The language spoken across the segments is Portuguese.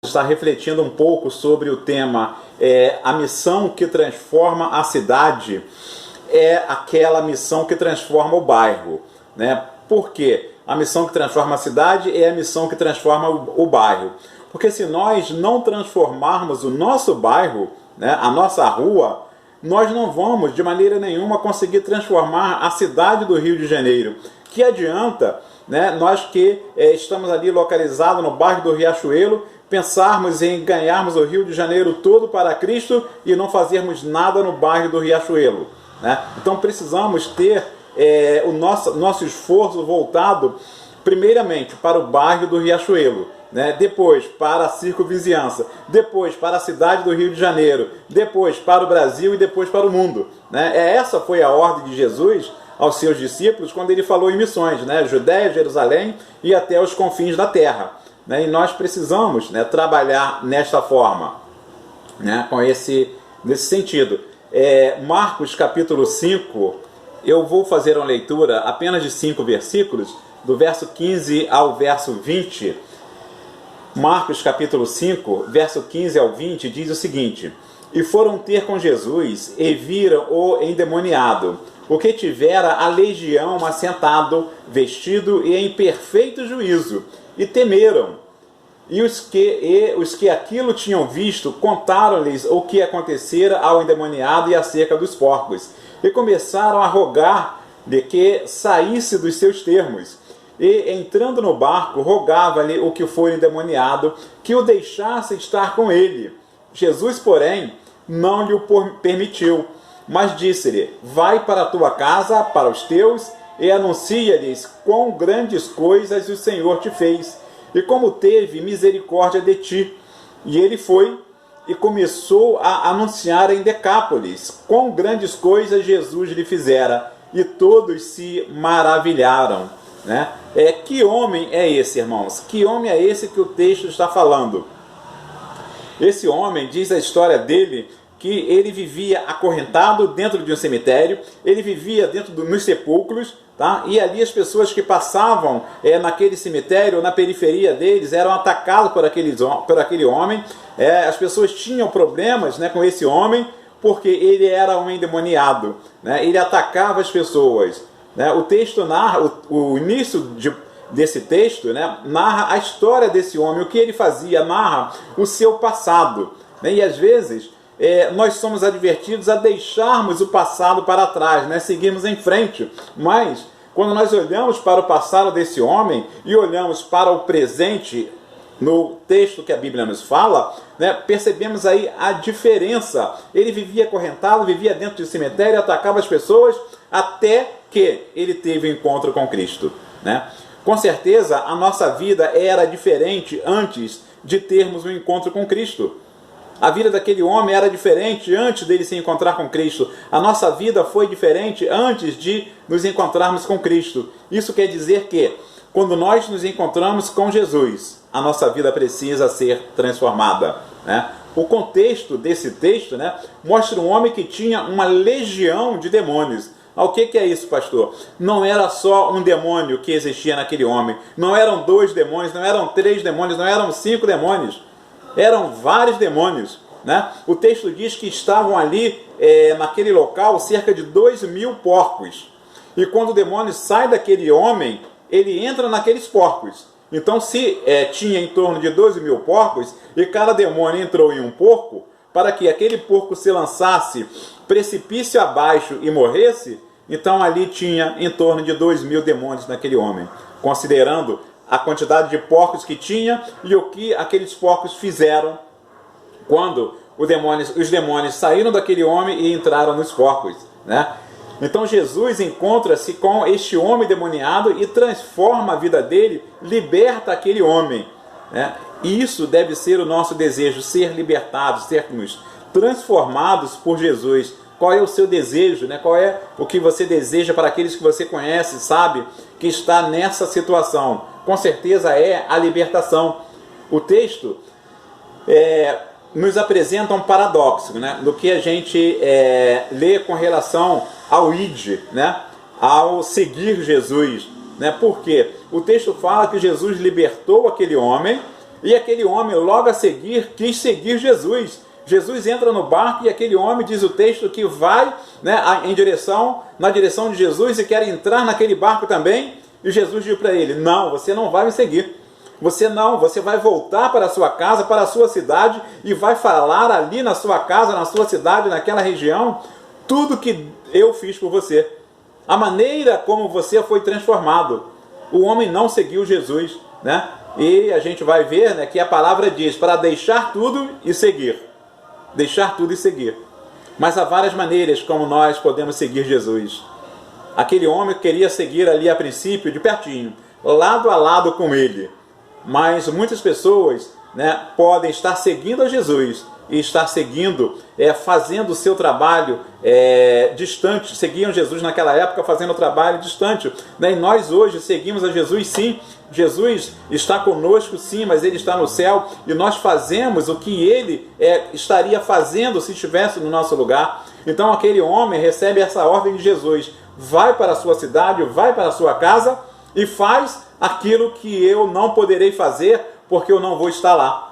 Está refletindo um pouco sobre o tema a missão que transforma a cidade é aquela missão que transforma o bairro, né? Por quê? A missão que transforma a cidade é a missão que transforma o bairro. Porque se nós não transformarmos o nosso bairro, né, a nossa rua, nós não vamos de maneira nenhuma conseguir transformar a cidade do Rio de Janeiro. Que adianta, né, nós que estamos ali localizados no bairro do Riachuelo, pensarmos em ganharmos o Rio de Janeiro todo para Cristo e não fazermos nada no bairro do Riachuelo, né? Então precisamos ter o nosso esforço voltado primeiramente para o bairro do Riachuelo, né? Depois para a circunvizinhança, depois para a cidade do Rio de Janeiro, depois para o Brasil e depois para o mundo, né? Essa foi a ordem de Jesus aos seus discípulos quando ele falou em missões, né? Judéia, Jerusalém e até os confins da terra, né? E nós precisamos, né, trabalhar nesta forma, né, nesse sentido. Marcos capítulo 5, eu vou fazer uma leitura apenas de 5 versículos, do verso 15 ao verso 20. Marcos capítulo 5, verso 15 ao 20, diz o seguinte: E foram ter com Jesus, e viram o endemoniado, o que tivera a legião assentado, vestido e em perfeito juízo, e temeram. E os que aquilo tinham visto, contaram-lhes o que acontecera ao endemoniado e acerca dos porcos, e começaram a rogar de que saísse dos seus termos. E, entrando no barco, rogava-lhe o que for endemoniado, que o deixasse estar com ele. Jesus, porém, não lhe o permitiu, mas disse-lhe: Vai para a tua casa, para os teus, e anuncia-lhes quão grandes coisas o Senhor te fez, e como teve misericórdia de ti. E ele foi e começou a anunciar em Decápolis quão grandes coisas Jesus lhe fizera, e todos se maravilharam, né? Que homem é esse, irmãos? Que homem é esse que o texto está falando? Esse homem, diz a história dele, que ele vivia acorrentado dentro de um cemitério, ele vivia nos sepulcros, tá? E ali as pessoas que passavam naquele cemitério, na periferia deles, eram atacadas por aquele homem. As pessoas tinham problemas, né, com esse homem, porque ele era um endemoniado, né? Ele atacava as pessoas, né? O texto narra, o início desse texto, né, narra a história desse homem, o que ele fazia, narra o seu passado, né? E às vezes nós somos advertidos a deixarmos o passado para trás, né? Seguirmos em frente, mas quando nós olhamos para o passado desse homem e olhamos para o presente no texto que a Bíblia nos fala, né, percebemos aí a diferença. Ele vivia acorrentado, vivia dentro de um cemitério, atacava as pessoas, até que ele teve um encontro com Cristo, né? Com certeza a nossa vida era diferente antes de termos um encontro com Cristo. A vida daquele homem era diferente antes dele se encontrar com Cristo. A nossa vida foi diferente antes de nos encontrarmos com Cristo. Isso quer dizer que, quando nós nos encontramos com Jesus, a nossa vida precisa ser transformada, né? O contexto desse texto, né, mostra um homem que tinha uma legião de demônios. O que é isso, pastor? Não era só um demônio que existia naquele homem. Não eram 2 demônios, não eram 3 demônios, não eram 5 demônios. Eram vários demônios, né? O texto diz que estavam ali, naquele local, cerca de 2.000 porcos. E quando o demônio sai daquele homem, ele entra naqueles porcos. Então, se tinha em torno de 12.000 porcos, e cada demônio entrou em um porco, para que aquele porco se lançasse precipício abaixo e morresse, então ali tinha em torno de 2.000 demônios naquele homem, considerando a quantidade de porcos que tinha e o que aqueles porcos fizeram quando os demônios saíram daquele homem e entraram nos porcos, né? Então Jesus encontra-se com este homem demoniado e transforma a vida dele, liberta aquele homem, né? E isso deve ser o nosso desejo, ser libertados, sermos transformados por Jesus. Qual é o seu desejo, né? Qual é o que você deseja para aqueles que você conhece, sabe, que está nessa situação? Com certeza é a libertação. O texto nos apresenta um paradoxo, né, do que a gente lê com relação ao id, né, ao seguir Jesus, né? Porque o texto fala que Jesus libertou aquele homem, E aquele homem logo a seguir quis seguir Jesus. Jesus entra no barco e aquele homem, diz o texto, que vai, né, na direção de Jesus e quer entrar naquele barco também. E Jesus diz para ele: não, você não vai me seguir. Você vai voltar para a sua casa, para a sua cidade, e vai falar ali na sua casa, na sua cidade, naquela região, tudo que eu fiz por você. A maneira como você foi transformado. O homem não seguiu Jesus, né? E a gente vai ver, né, que a palavra diz para deixar tudo e seguir. Deixar tudo e seguir. Mas há várias maneiras como nós podemos seguir Jesus. Aquele homem queria seguir ali a princípio de pertinho, lado a lado com ele. Mas muitas pessoas, né, podem estar seguindo a Jesus e estar seguindo, fazendo o seu trabalho distante. Seguiam Jesus naquela época fazendo o trabalho distante, né? E nós hoje seguimos a Jesus, sim. Jesus está conosco, sim, mas Ele está no céu e nós fazemos o que Ele estaria fazendo se estivesse no nosso lugar. Então aquele homem recebe essa ordem de Jesus: vai para a sua cidade, vai para a sua casa e faz aquilo que eu não poderei fazer porque eu não vou estar lá.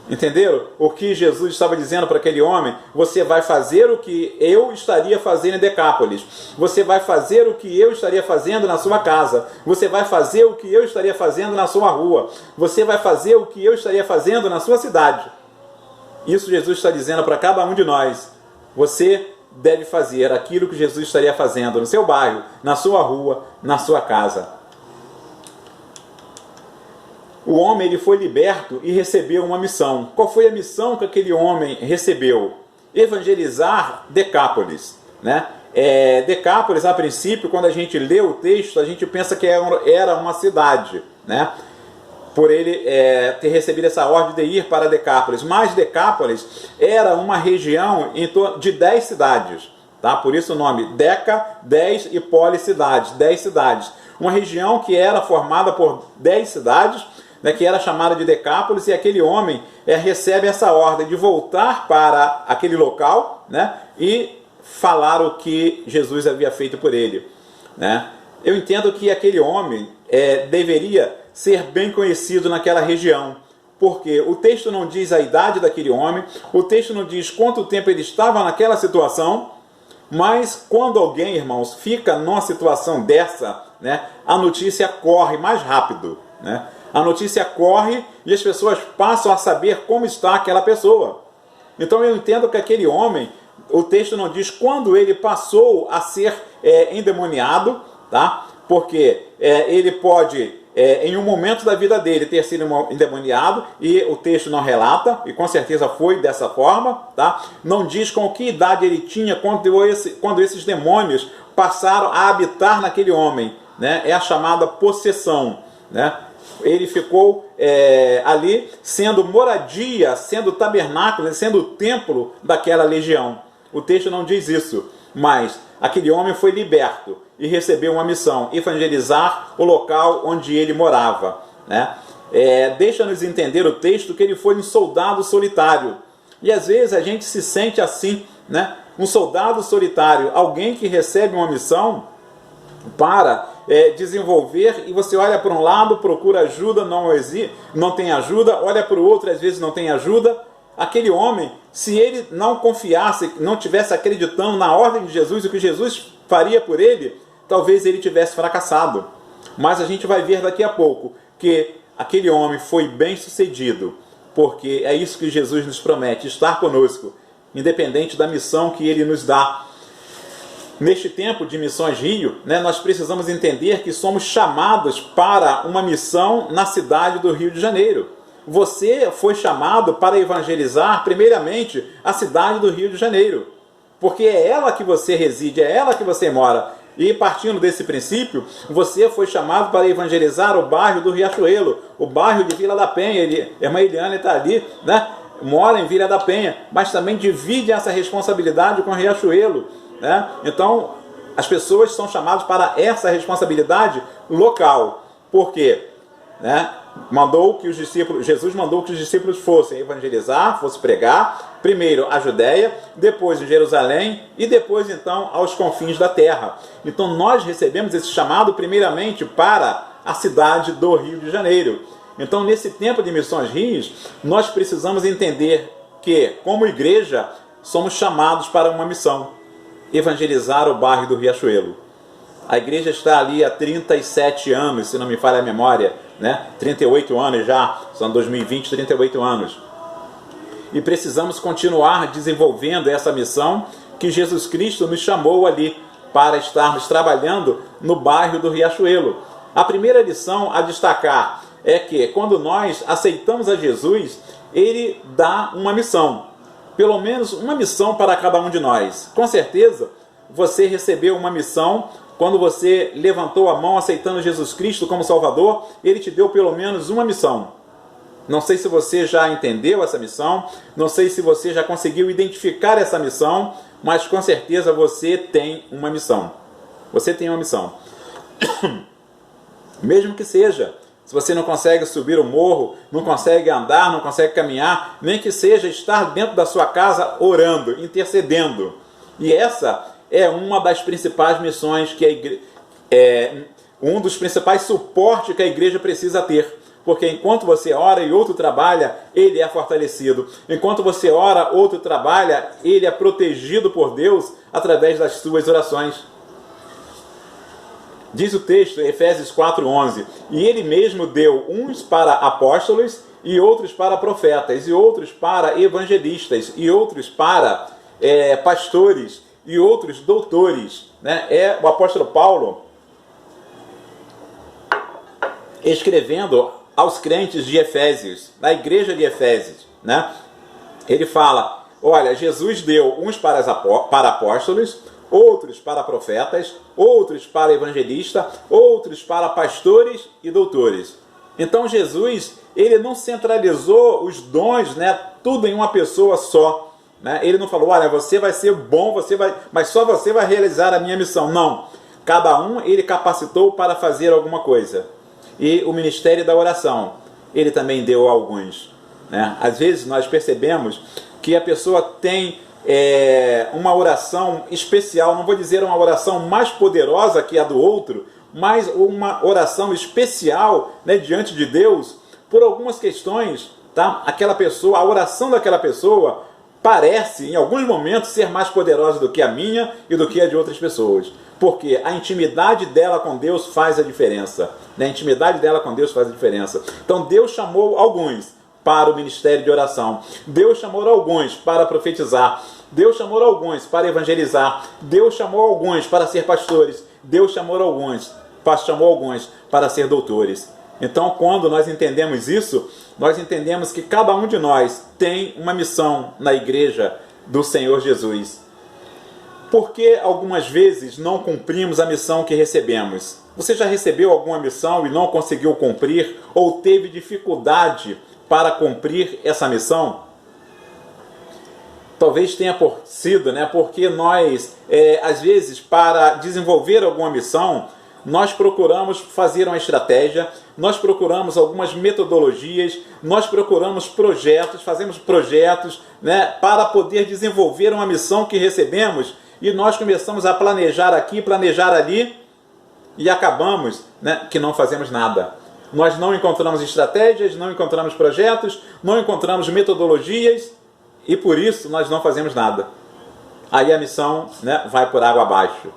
Entenderam? O que Jesus estava dizendo para aquele homem? Você vai fazer o que eu estaria fazendo em Decápolis. Você vai fazer o que eu estaria fazendo na sua casa. Você vai fazer o que eu estaria fazendo na sua rua. Você vai fazer o que eu estaria fazendo na sua cidade. Isso Jesus está dizendo para cada um de nós. Você deve fazer aquilo que Jesus estaria fazendo no seu bairro, na sua rua, na sua casa. O homem, ele foi liberto e recebeu uma missão. Qual foi a missão que aquele homem recebeu? Evangelizar Decápolis, né? Decápolis, a princípio, quando a gente lê o texto, a gente pensa que era uma cidade, né? Por ele ter recebido essa ordem de ir para Decápolis. Mas Decápolis era uma região em torno de 10 cidades. Tá? Por isso o nome Deca, 10 e Policidades, 10 cidades. Uma região que era formada por 10 cidades, né, que era chamada de Decápolis, e aquele homem recebe essa ordem de voltar para aquele local, né, e falar o que Jesus havia feito por ele, né? Eu entendo que aquele homem deveria ser bem conhecido naquela região, porque o texto não diz a idade daquele homem, o texto não diz quanto tempo ele estava naquela situação, mas quando alguém, irmãos, fica numa situação dessa, né, a notícia corre mais rápido, né? A notícia corre e as pessoas passam a saber como está aquela pessoa. Então eu entendo que aquele homem, o texto não diz quando ele passou a ser endemoniado, tá? Porque ele pode, em um momento da vida dele, ter sido endemoniado, e o texto não relata, e com certeza foi dessa forma, tá? Não diz com que idade ele tinha quando esses demônios passaram a habitar naquele homem, né? É a chamada possessão, né? Ele ficou ali sendo moradia, sendo tabernáculo, sendo o templo daquela legião. O texto não diz isso, mas aquele homem foi liberto e recebeu uma missão: evangelizar o local onde ele morava, né? Deixa-nos entender o texto que ele foi um soldado solitário. E às vezes a gente se sente assim, né? Um soldado solitário, alguém que recebe uma missão para desenvolver, e você olha para um lado, procura ajuda, não tem ajuda, olha para o outro, às vezes não tem ajuda. Aquele homem, se ele não confiasse, não tivesse acreditando na ordem de Jesus, o que Jesus faria por ele, talvez ele tivesse fracassado. Mas a gente vai ver daqui a pouco que aquele homem foi bem sucedido, porque é isso que Jesus nos promete: estar conosco, independente da missão que ele nos dá. Neste tempo de Missões Rio, né, nós precisamos entender que somos chamados para uma missão na cidade do Rio de Janeiro. Você foi chamado para evangelizar, primeiramente, a cidade do Rio de Janeiro, porque é ela que você reside, é ela que você mora. E partindo desse princípio, você foi chamado para evangelizar o bairro do Riachuelo, o bairro de Vila da Penha. A irmã Eliane está ali, né, mora em Vila da Penha, mas também divide essa responsabilidade com o Riachuelo, né? Então, as pessoas são chamadas para essa responsabilidade local. Por quê? Né? Jesus mandou que os discípulos fossem evangelizar, fossem pregar, primeiro a Judéia, depois em Jerusalém e depois então aos confins da terra. Então nós recebemos esse chamado primeiramente para a cidade do Rio de Janeiro. Então, nesse tempo de Missões Rios, nós precisamos entender que, como igreja, somos chamados para uma missão: evangelizar o bairro do Riachuelo. A igreja está ali há 37 anos, se não me falha a memória, né? 38 anos já, são 2020, 38 anos. E precisamos continuar desenvolvendo essa missão que Jesus Cristo nos chamou ali para estarmos trabalhando no bairro do Riachuelo. A primeira lição a destacar é que quando nós aceitamos a Jesus, Ele dá uma missão. Pelo menos uma missão para cada um de nós. Com certeza, você recebeu uma missão quando você levantou a mão aceitando Jesus Cristo como Salvador. Ele te deu pelo menos uma missão. Não sei se você já entendeu essa missão, não sei se você já conseguiu identificar essa missão, mas com certeza você tem uma missão. Você tem uma missão. Mesmo que seja, se você não consegue subir o morro, não consegue andar, não consegue caminhar, nem que seja estar dentro da sua casa orando, intercedendo. E essa é uma das principais missões que a igreja, um dos principais suportes que a igreja precisa ter. Porque enquanto você ora e outro trabalha, ele é fortalecido. Enquanto você ora, outro trabalha, ele é protegido por Deus através das suas orações. Diz o texto, Efésios 4:11, e ele mesmo deu uns para apóstolos, e outros para profetas, e outros para evangelistas, e outros para pastores, e outros doutores. Né? É o apóstolo Paulo escrevendo aos crentes de Efésios, na igreja de Efésios, né? Ele fala, olha, Jesus deu uns para apóstolos, outros para profetas, outros para evangelistas, outros para pastores e doutores. Então Jesus, ele não centralizou os dons, né, tudo em uma pessoa só. Né? Ele não falou, olha, você vai ser bom, mas só você vai realizar a minha missão. Não. Cada um ele capacitou para fazer alguma coisa. E o ministério da oração, ele também deu a alguns. Né? Às vezes nós percebemos que a pessoa tem uma oração especial, não vou dizer uma oração mais poderosa que a do outro, mas uma oração especial, né, diante de Deus, por algumas questões. Tá? Aquela pessoa, a oração daquela pessoa parece, em alguns momentos, ser mais poderosa do que a minha e do que a de outras pessoas. Porque a intimidade dela com Deus faz a diferença. Né? A intimidade dela com Deus faz a diferença. Então Deus chamou alguns para o ministério de oração. Deus chamou alguns para profetizar. Deus chamou alguns para evangelizar. Deus chamou alguns para ser pastores. Deus chamou alguns para ser doutores. Então, quando nós entendemos isso, nós entendemos que cada um de nós tem uma missão na igreja do Senhor Jesus. Por que algumas vezes não cumprimos a missão que recebemos? Você já recebeu alguma missão e não conseguiu cumprir ou teve dificuldade para cumprir essa missão? Talvez tenha sido, né? Porque nós, às vezes, para desenvolver alguma missão, nós procuramos fazer uma estratégia, nós procuramos algumas metodologias, nós procuramos projetos, fazemos projetos, né, para poder desenvolver uma missão que recebemos, e nós começamos a planejar aqui, planejar ali, e acabamos, né, que não fazemos nada. Nós não encontramos estratégias, não encontramos projetos, não encontramos metodologias, e por isso nós não fazemos nada. Aí a missão, né, vai por água abaixo.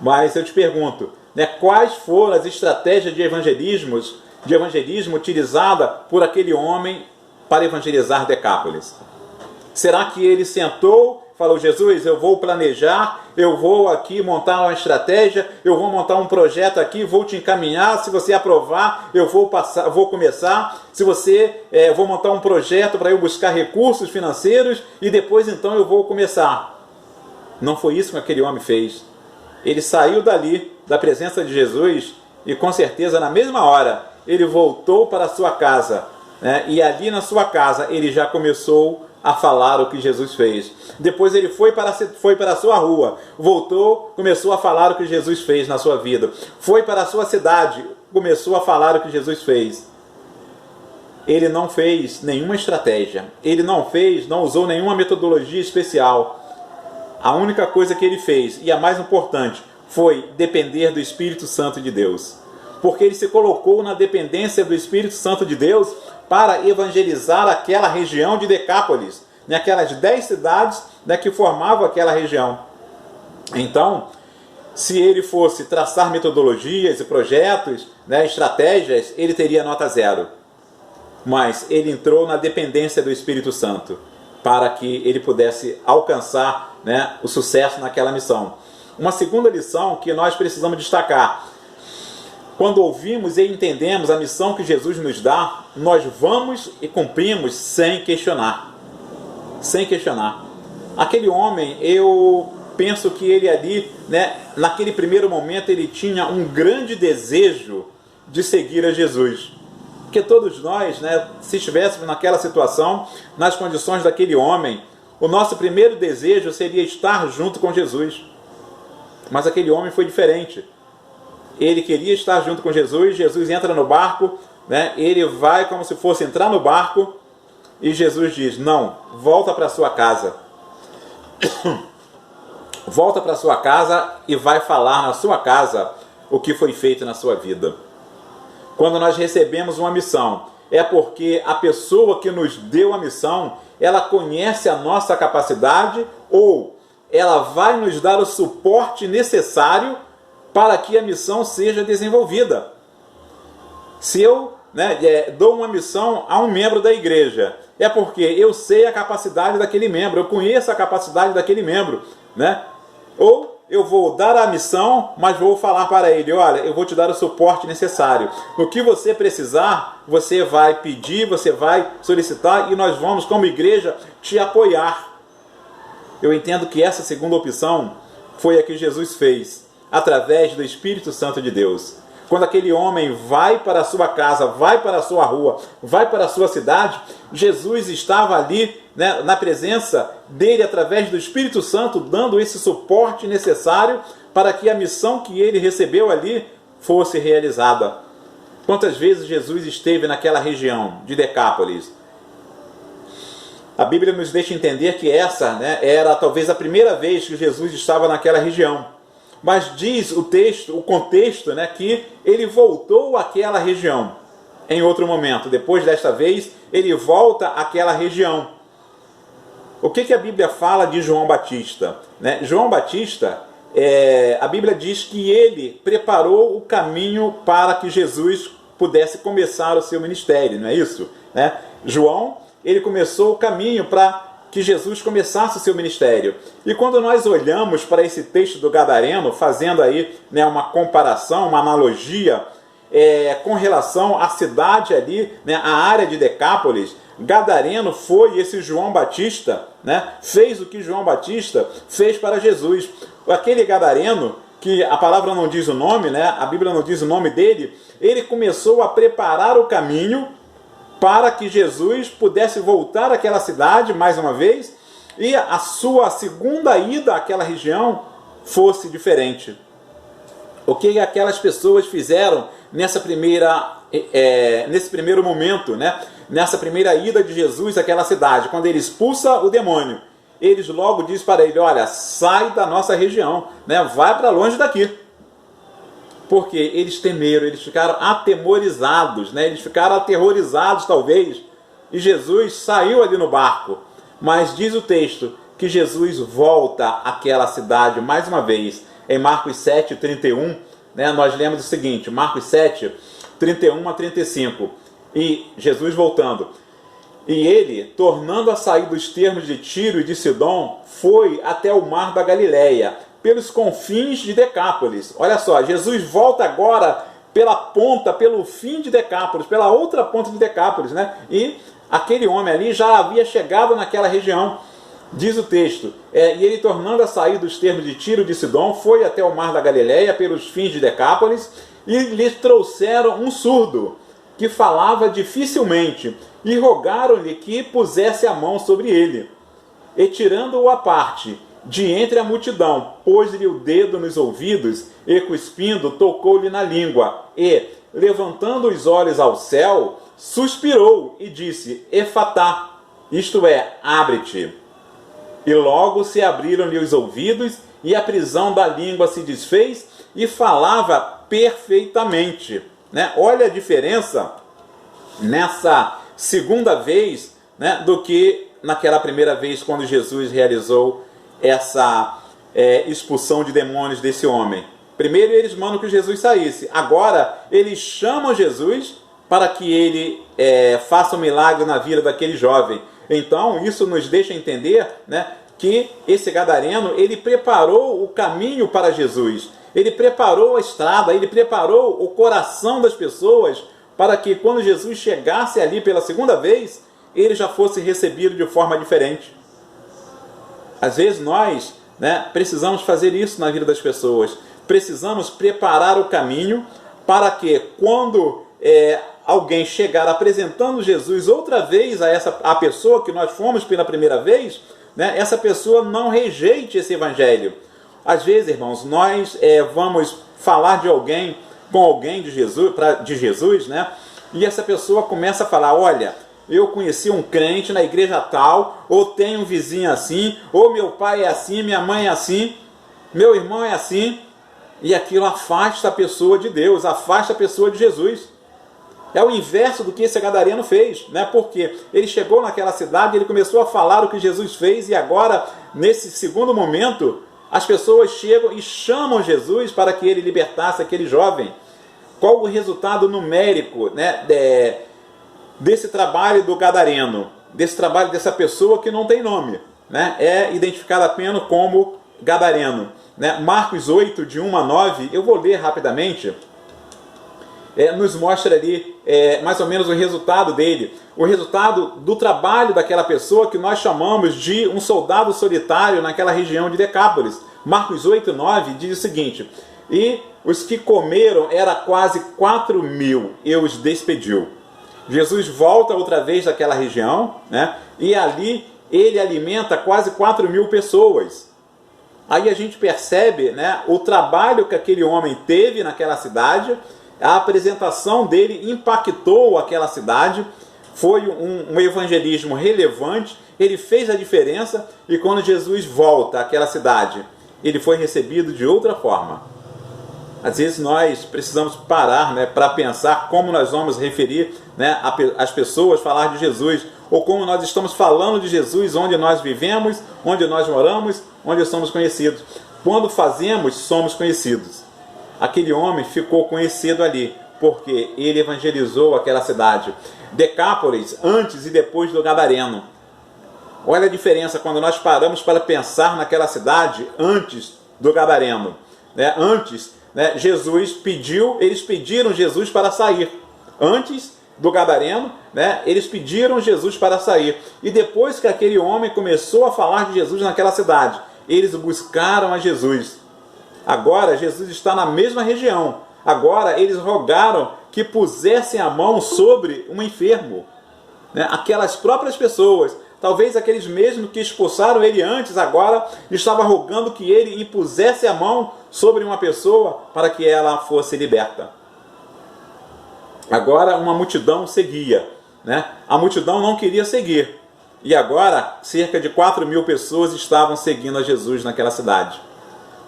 Mas eu te pergunto, né, quais foram as estratégias de evangelismo utilizada por aquele homem para evangelizar Decápolis? Será que ele sentou, falou, Jesus, eu vou planejar, eu vou aqui montar uma estratégia, eu vou montar um projeto aqui, vou te encaminhar, se você aprovar, eu vou começar, se você, vou montar um projeto para eu buscar recursos financeiros e depois então eu vou começar. Não foi isso que aquele homem fez. Ele saiu dali, da presença de Jesus, e com certeza na mesma hora ele voltou para a sua casa, né? E ali na sua casa ele já começou a falar o que Jesus fez. Depois ele foi para a sua rua, voltou, começou a falar o que Jesus fez na sua vida. Foi para a sua cidade, começou a falar o que Jesus fez. Ele não fez nenhuma estratégia, ele não usou nenhuma metodologia especial. A única coisa que ele fez, e a mais importante, foi depender do Espírito Santo de Deus. porque ele se colocou na dependência do Espírito Santo de Deus para evangelizar aquela região de Decápolis, naquelas 10 cidades, né, que formavam aquela região. Então, se ele fosse traçar metodologias e projetos, né, estratégias, ele teria nota 0. Mas ele entrou na dependência do Espírito Santo para que ele pudesse alcançar, né, o sucesso naquela missão. Uma segunda lição que nós precisamos destacar: quando ouvimos e entendemos a missão que Jesus nos dá, nós vamos e cumprimos sem questionar. Sem questionar. Aquele homem, eu penso que ele ali, né, naquele primeiro momento, ele tinha um grande desejo de seguir a Jesus. Porque todos nós, né, se estivéssemos naquela situação, nas condições daquele homem, o nosso primeiro desejo seria estar junto com Jesus. Mas aquele homem foi diferente. Ele queria estar junto com Jesus, Jesus entra no barco, né, ele vai como se fosse entrar no barco, e Jesus diz: não, volta para sua casa. Volta para sua casa e vai falar na sua casa o que foi feito na sua vida. Quando nós recebemos uma missão, é porque a pessoa que nos deu a missão, ela conhece a nossa capacidade, ou ela vai nos dar o suporte necessário para que a missão seja desenvolvida. Se eu, né, dou uma missão a um membro da igreja, é porque eu sei a capacidade daquele membro, eu conheço a capacidade daquele membro, né? Ou eu vou dar a missão, mas vou falar para ele: olha, eu vou te dar o suporte necessário. No que você precisar, você vai pedir, você vai solicitar, e nós vamos, como igreja, te apoiar. Eu entendo que essa segunda opção foi a que Jesus fez, através do Espírito Santo de Deus. Quando aquele homem vai para a sua casa, vai para a sua rua, vai para a sua cidade, Jesus estava ali, né, na presença dele, através do Espírito Santo, dando esse suporte necessário para que a missão que ele recebeu ali fosse realizada. Quantas vezes Jesus esteve naquela região de Decápolis? A Bíblia nos deixa entender que essa, né, era talvez a primeira vez que Jesus estava naquela região. Mas diz o texto, o contexto, né, que ele voltou àquela região em outro momento. Depois desta vez, ele volta àquela região. O que a Bíblia fala de João Batista? Né? João Batista, a Bíblia diz que ele preparou o caminho para que Jesus pudesse começar o seu ministério, não é isso? Né? João, ele começou o caminho para que Jesus começasse o seu ministério. E quando nós olhamos para esse texto do Gadareno, fazendo aí, né, uma comparação, uma analogia com relação à cidade ali, né, a área de Decápolis, Gadareno foi esse João Batista, né, fez o que João Batista fez para Jesus. Aquele Gadareno, que a palavra não diz o nome, né, a Bíblia não diz o nome dele, ele começou a preparar o caminho para que Jesus pudesse voltar àquela cidade mais uma vez, e a sua segunda ida àquela região fosse diferente. O que aquelas pessoas fizeram nesse primeiro momento, né? Nessa primeira ida de Jesus àquela cidade, quando ele expulsa o demônio, eles logo dizem para ele: olha, sai da nossa região, né? Vai para longe daqui. Porque eles temeram, eles ficaram atemorizados, né? Eles ficaram aterrorizados talvez, e Jesus saiu ali no barco. Mas diz o texto que Jesus volta àquela cidade mais uma vez. Em Marcos 7:31, né, nós lemos o seguinte, Marcos 7:31 a 35, e Jesus voltando: e ele, tornando a sair dos termos de Tiro e de Sidom, foi até o mar da Galileia, pelos confins de Decápolis. Olha só, Jesus volta agora pela ponta, pelo fim de Decápolis, pela outra ponta de Decápolis, né? E aquele homem ali já havia chegado naquela região. Diz o texto, e ele, tornando a sair dos termos de Tiro e de Sidom, foi até o mar da Galileia, pelos fins de Decápolis, e lhe trouxeram um surdo, que falava dificilmente, e rogaram-lhe que pusesse a mão sobre ele. E tirando-o à parte, de entre a multidão, pôs-lhe o dedo nos ouvidos, e cuspindo, tocou-lhe na língua, e, levantando os olhos ao céu, suspirou e disse: Efatá, isto é, abre-te. E logo se abriram-lhe os ouvidos, e a prisão da língua se desfez, e falava perfeitamente. né? Olha a diferença nessa segunda vez, né, do que naquela primeira vez quando Jesus realizou essa expulsão de demônios desse homem. Primeiro eles mandam que Jesus saísse. Agora eles chamam Jesus para que ele faça um milagre na vida daquele jovem. Então isso nos deixa entender, né, que esse gadareno, ele preparou o caminho para Jesus. Ele preparou a estrada, ele preparou o coração das pessoas para que quando Jesus chegasse ali pela segunda vez, ele já fosse recebido de forma diferente. Às vezes nós, né, precisamos fazer isso na vida das pessoas. Precisamos preparar o caminho para que quando alguém chegar apresentando Jesus outra vez a pessoa que nós fomos pela primeira vez, né, essa pessoa não rejeite esse evangelho. Às vezes, irmãos, nós vamos falar de alguém, com alguém de Jesus, né, e essa pessoa começa a falar: olha, eu conheci um crente na igreja tal, ou tenho um vizinho assim, ou meu pai é assim, minha mãe é assim, meu irmão é assim, e aquilo afasta a pessoa de Deus, afasta a pessoa de Jesus. É o inverso do que esse gadareno fez, né? Porque ele chegou naquela cidade, ele começou a falar o que Jesus fez, e agora, nesse segundo momento, as pessoas chegam e chamam Jesus para que ele libertasse aquele jovem. Qual o resultado numérico, né, desse trabalho do gadareno, desse trabalho dessa pessoa que não tem nome, né? É identificado apenas como gadareno, né? Marcos 8, de 1 a 9, eu vou ler rapidamente, nos mostra ali mais ou menos o resultado dele, o resultado do trabalho daquela pessoa que nós chamamos de um soldado solitário naquela região de Decápolis. Marcos 8, 9 diz o seguinte: e os que comeram era quase 4.000 e os despediu. Jesus volta outra vez daquela região, né? E ali ele alimenta quase 4.000 pessoas. Aí a gente percebe, né, o trabalho que aquele homem teve naquela cidade. A apresentação dele impactou aquela cidade, foi um evangelismo relevante, ele fez a diferença, e quando Jesus volta àquela cidade, ele foi recebido de outra forma. Às vezes nós precisamos parar, né, para pensar como nós vamos referir, né, as pessoas, falar de Jesus, ou como nós estamos falando de Jesus onde nós vivemos, onde nós moramos, onde somos conhecidos. Quando fazemos, somos conhecidos. Aquele homem ficou conhecido ali, porque ele evangelizou aquela cidade. Decápolis, antes e depois do Gadareno. Olha a diferença quando nós paramos para pensar naquela cidade antes do Gadareno. Né? Antes, né, eles pediram Jesus para sair. Antes do Gadareno, né, eles pediram Jesus para sair. E depois que aquele homem começou a falar de Jesus naquela cidade, eles buscaram a Jesus. Agora Jesus está na mesma região. Agora eles rogaram que pusessem a mão sobre um enfermo. Né? Aquelas próprias pessoas, talvez aqueles mesmos que expulsaram ele antes, agora estavam rogando que ele impusesse a mão sobre uma pessoa para que ela fosse liberta. Agora uma multidão seguia, né? A multidão não queria seguir. E agora cerca de 4.000 pessoas estavam seguindo a Jesus naquela cidade.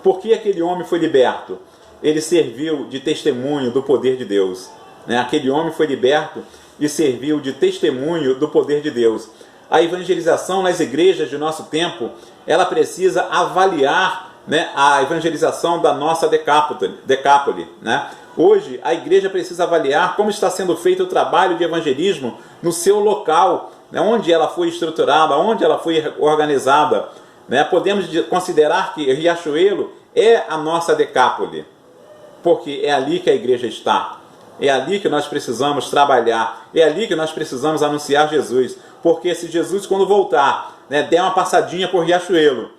Por que aquele homem foi liberto? Ele serviu de testemunho do poder de Deus. Né? Aquele homem foi liberto e serviu de testemunho do poder de Deus. A evangelização nas igrejas de nosso tempo, ela precisa avaliar, né, a evangelização da nossa Decápole. Né? Hoje, a igreja precisa avaliar como está sendo feito o trabalho de evangelismo no seu local, né, onde ela foi estruturada, onde ela foi organizada. Né? Podemos considerar que Riachuelo é a nossa Decápole, porque é ali que a igreja está. É ali que nós precisamos trabalhar, é ali que nós precisamos anunciar Jesus. Porque se Jesus, quando voltar, né, der uma passadinha por Riachuelo,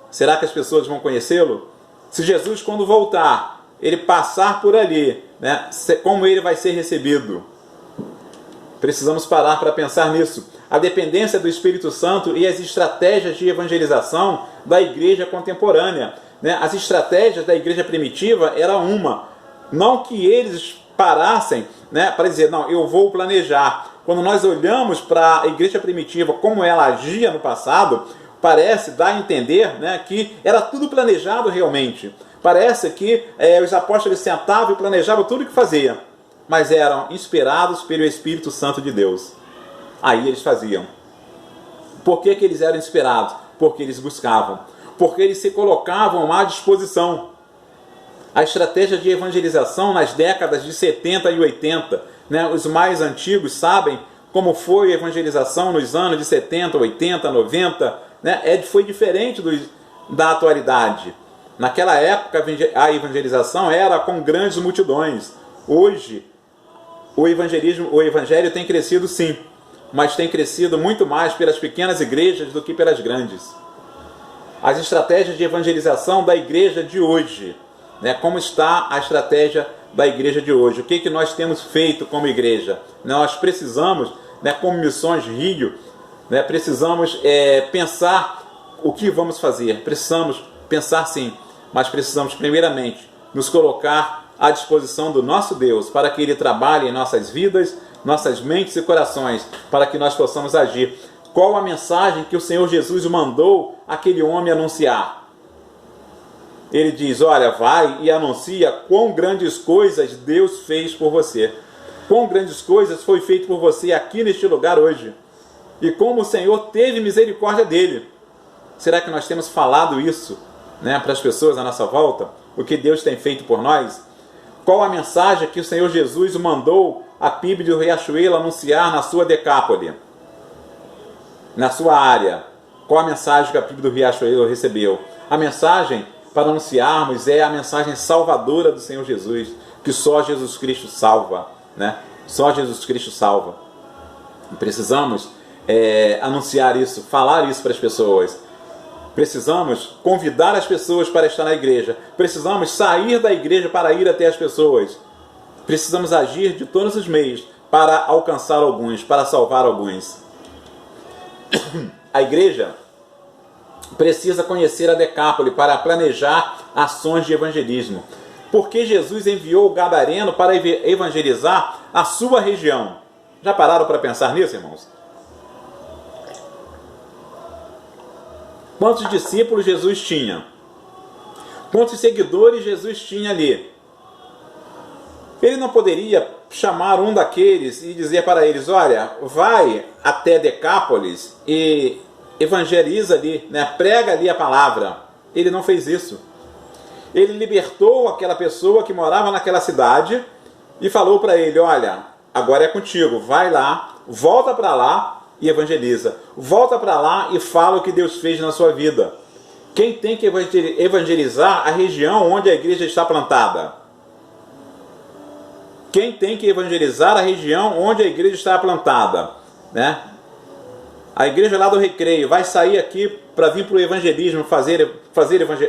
será que as pessoas vão conhecê-lo? Se Jesus, quando voltar, ele passar por ali, né, como ele vai ser recebido? Precisamos parar para pensar nisso. A dependência do Espírito Santo e as estratégias de evangelização da igreja contemporânea. Né? As estratégias da igreja primitiva era uma. Não que eles parassem, né, para dizer, não, eu vou planejar. Quando nós olhamos para a igreja primitiva, como ela agia no passado, parece dar a entender, né, que era tudo planejado realmente. Parece que os apóstolos sentavam e planejavam tudo o que fazia. mas eram inspirados pelo Espírito Santo de Deus. Aí eles faziam. Por que eles eram inspirados? Porque eles buscavam. Porque eles se colocavam à disposição. A estratégia de evangelização nas décadas de 70 e 80, né, os mais antigos sabem como foi a evangelização nos anos de 70, 80, 90, né, foi diferente da atualidade. Naquela época a evangelização era com grandes multidões. Hoje o evangelho tem crescido sim, mas tem crescido muito mais pelas pequenas igrejas do que pelas grandes. As estratégias de evangelização da igreja de hoje, né, como está a estratégia da igreja de hoje? O que nós temos feito como igreja? Nós precisamos, né, como Missões Rio, né, precisamos pensar o que vamos fazer. Precisamos pensar sim, mas precisamos primeiramente nos colocar à disposição do nosso Deus para que Ele trabalhe em nossas vidas, nossas mentes e corações, para que nós possamos agir. Qual a mensagem que o Senhor Jesus mandou aquele homem anunciar? Ele diz, olha, vai e anuncia quão grandes coisas Deus fez por você. Quão grandes coisas foi feito por você aqui neste lugar hoje. E como o Senhor teve misericórdia dele. Será que nós temos falado isso, né, para as pessoas à nossa volta? O que Deus tem feito por nós? Qual a mensagem que o Senhor Jesus mandou a PIB do Riachuelo anunciar na sua decápole? Na sua área? Qual a mensagem que a PIB do Riachuelo recebeu? A mensagem para anunciarmos é a mensagem salvadora do Senhor Jesus, que só Jesus Cristo salva, né? Só Jesus Cristo salva. Precisamos anunciar isso, falar isso para as pessoas. Precisamos convidar as pessoas para estar na igreja. Precisamos sair da igreja para ir até as pessoas. Precisamos agir de todos os meios para alcançar alguns, para salvar alguns. A igreja precisa conhecer a decápole para planejar ações de evangelismo. Porque Jesus enviou o gadareno para evangelizar a sua região. Já pararam para pensar nisso, irmãos? Quantos discípulos Jesus tinha? Quantos seguidores Jesus tinha ali? Ele não poderia chamar um daqueles e dizer para eles, olha, vai até Decápolis e evangeliza ali, né? Prega ali a palavra. Ele não fez isso. Ele libertou aquela pessoa que morava naquela cidade e falou para ele, olha, agora é contigo, vai lá, volta para lá e evangeliza. Volta para lá e fala o que Deus fez na sua vida. Quem tem que evangelizar a região onde a igreja está plantada? Quem tem que evangelizar a região onde a igreja está plantada? Né? A igreja lá do Recreio vai sair aqui para vir para o evangelismo,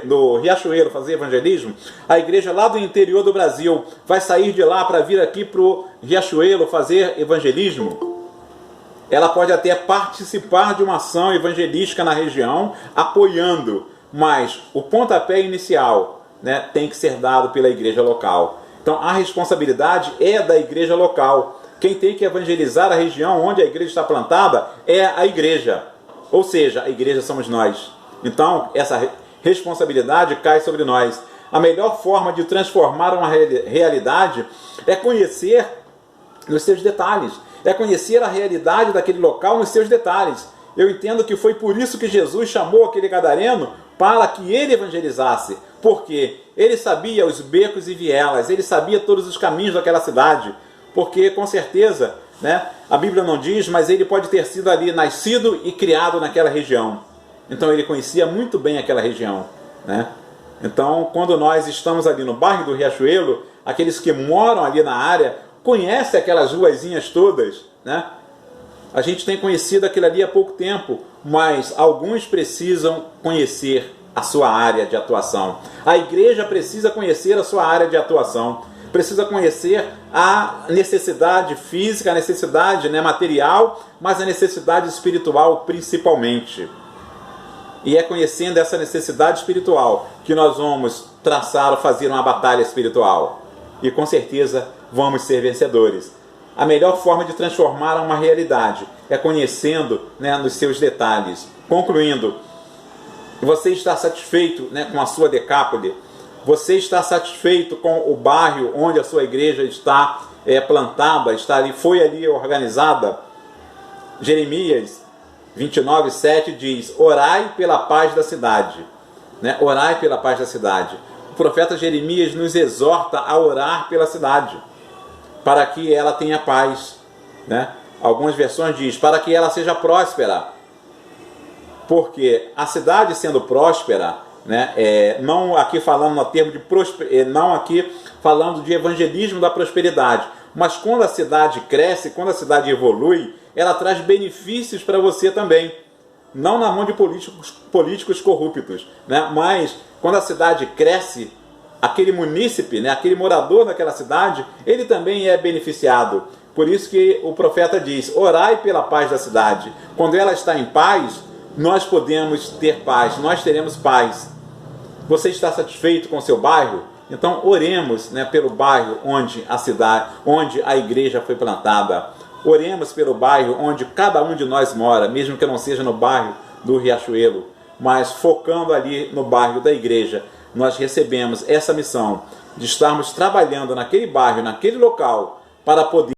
do Riachuelo fazer evangelismo. A igreja lá do interior do Brasil vai sair de lá para vir aqui para o Riachuelo fazer evangelismo. Ela pode até participar de uma ação evangelística na região, apoiando, mas o pontapé inicial, né, tem que ser dado pela igreja local. Então a responsabilidade é da igreja local. Quem tem que evangelizar a região onde a igreja está plantada é a igreja. Ou seja, a igreja somos nós. Então essa responsabilidade cai sobre nós. A melhor forma de transformar uma realidade é conhecer nos seus detalhes. É conhecer a realidade daquele local nos seus detalhes. Eu entendo que foi por isso que Jesus chamou aquele gadareno para que ele evangelizasse. Porque ele sabia os becos e vielas, ele sabia todos os caminhos daquela cidade. Porque, com certeza, né, a Bíblia não diz, mas ele pode ter sido ali nascido e criado naquela região. Então ele conhecia muito bem aquela região. Né? Então, quando nós estamos ali no bairro do Riachuelo, aqueles que moram ali na área conhecem aquelas ruazinhas todas, né? A gente tem conhecido aquilo ali há pouco tempo, mas alguns precisam conhecer a sua área de atuação. A igreja precisa conhecer a sua área de atuação, precisa conhecer a necessidade física, a necessidade, né, material, mas a necessidade espiritual principalmente. E é conhecendo essa necessidade espiritual que nós vamos traçar ou fazer uma batalha espiritual. E com certeza vamos ser vencedores. A melhor forma de transformar uma realidade é conhecendo, né, nos seus detalhes. Concluindo, você está satisfeito, né, com a sua decápole? Você está satisfeito com o bairro onde a sua igreja está plantada, foi ali organizada? Jeremias 29:7 diz: orai pela paz da cidade. Né? Orai pela paz da cidade. O profeta Jeremias nos exorta a orar pela cidade, para que ela tenha paz. Né? Algumas versões dizem, para que ela seja próspera. Porque a cidade sendo próspera, né, não aqui falando no termo de não aqui falando de evangelismo da prosperidade, mas quando a cidade cresce, quando a cidade evolui, ela traz benefícios para você também. Não na mão de políticos corruptos, né, mas quando a cidade cresce, aquele munícipe, né, aquele morador daquela cidade, ele também é beneficiado. Por isso que o profeta diz, orai pela paz da cidade. Quando ela está em paz, nós podemos ter paz, nós teremos paz. Você está satisfeito com o seu bairro? Então oremos, né, pelo bairro onde a igreja foi plantada. Oremos pelo bairro onde cada um de nós mora, mesmo que não seja no bairro do Riachuelo, mas focando ali no bairro da igreja. Nós recebemos essa missão de estarmos trabalhando naquele bairro, naquele local, para poder